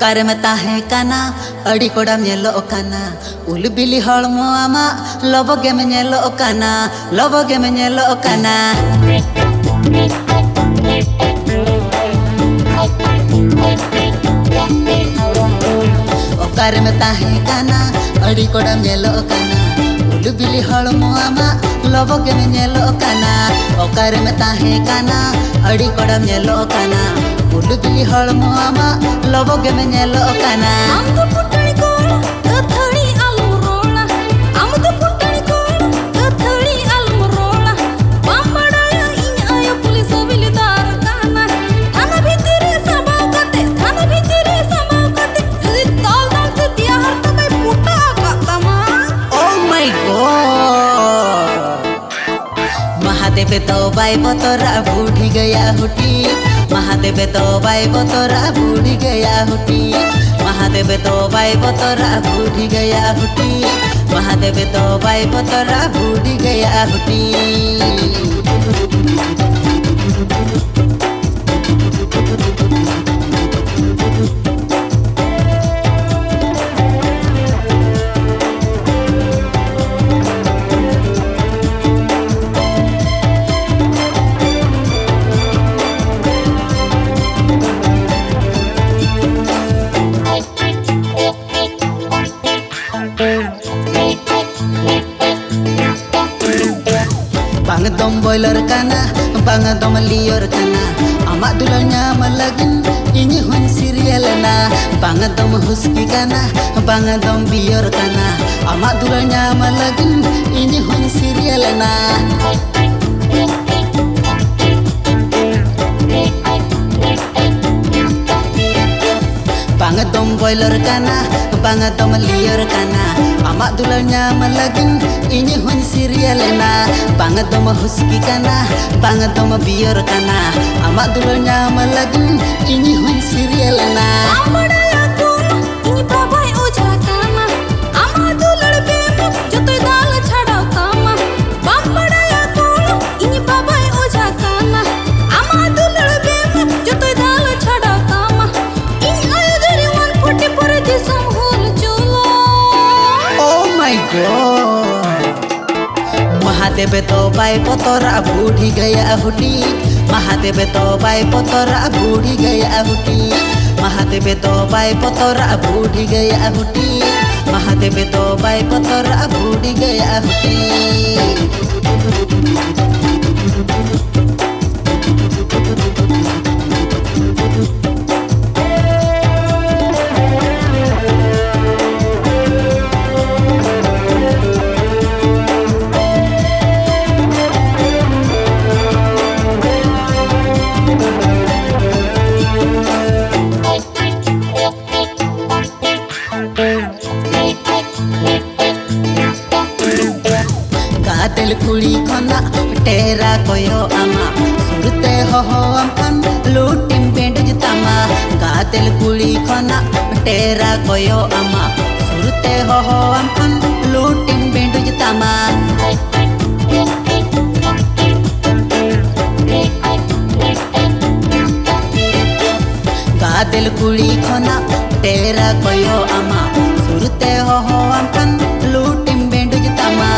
ओकार में ताहे काना अड़ी कोड़ा मेलो काना उल बिली हड़मो आमा लबगे में नेलो काना लबगे में नेलो काना ओकार में ताहे काना अड़ी कोड़ा मेलो काना उल बिली हड़मो आमा लबगे में नेलो काना ओकार में ताहे काना अड़ी कोड़ा मेलो काना उल बिली हड़मो आमा लबगे में नेलो काना महादेव तो बाई बतोरा बूढ़ी गया हुटी महादेव तो बाई बतोरा बूढ़ी गया हुटी महादेव तो बाई बतोरा बूढ़ी गया हुटी महादेव तो बाई बतोरा बूढ़ी गया हुटी Bangdom boiler kana, bangdom lior kana, amak dulanya malagin, ini hun serial na. Bangdom huski kana, bangdom bior kana, amak dulanya malagin, ini hun serial na. Bangdom boiler kana, bangdom lior kana, amak dulanya malagin, ini hun serial na. Bangdom huski kana, bangdom bior kana, amak dulanya malagin, ini hun serial na. Mahadev तो by पतोरा बूढ़ी गया हुटी महादेव तो by पतोरा बूढ़ी गया हुटी महादेव तो by पतोरा बूढ़ी गया हुटी महादेव तो by पतोरा बूढ़ी गया हुटी गादल कुड़ी खना टेरा कोयो आमा सुरते हो अम्पन लूटिम पेंट जितामा गादल कुड़ी खना टेरा कोयो आमा सुरते हो अम्पन लूटिम पेंट जितामा गादल कुड़ी खना टेरा कोयो आमा सुरते हो अम्पन लूटिम पेंट जितामा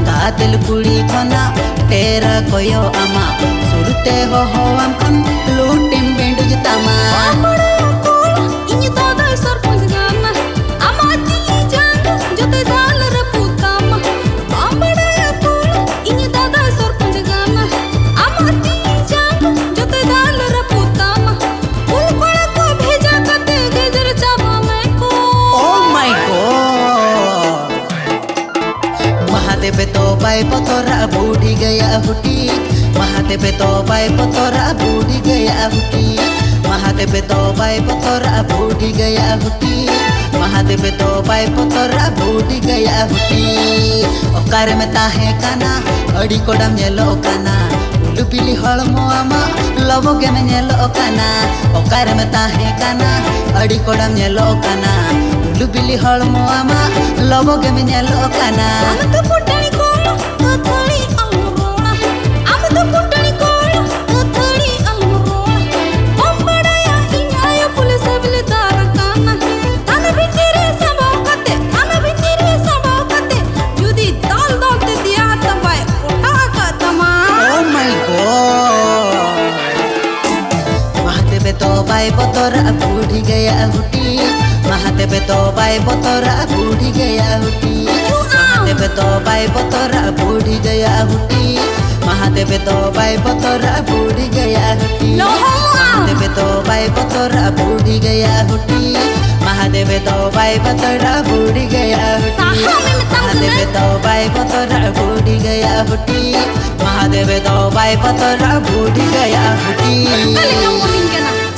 गादल कुड़ी खना टेरा कोयो आमा सुरते हो अम्पन लूटिम पेंट जितामा महादेव तो बाई पतोरा बूढ़ी गया हुटी महादेव तो बाई पतोरा बूढ़ी गया हुटी महादेव तो बाई पतोरा बूढ़ी गया हुटी महादेव तो बाई पतोरा बूढ़ी गया हुटी ओकार में ताहे काना अड़ी कोड़ा मेलो काना उल बिली हड़मो आमा लबगे में नेलो काना ओकार में ताहे काना अड़ी कोड़ा मेलो काना उल बिली हड़मो आमा लबगे में नेलो काना पुलिस बाई बतोरा बूढ़ी गया हुटी महादेव तो बाई बतोरा बूढ़ी गया हुटी महादेव तो बाई बतोरा बूढ़ी गया हुटी महादेव तो बाई बतोरा बूढ़ी गया हुटी महादेव तो बाई बतोरा बूढ़ी गया हुटी महादेव तो बाई बतोरा बूढ़ी गया हुटी महादेव तो बाई बतोरा बूढ़ी गया हुटी महादेव तो बाई बतोरा बूढ़ी गया हुटी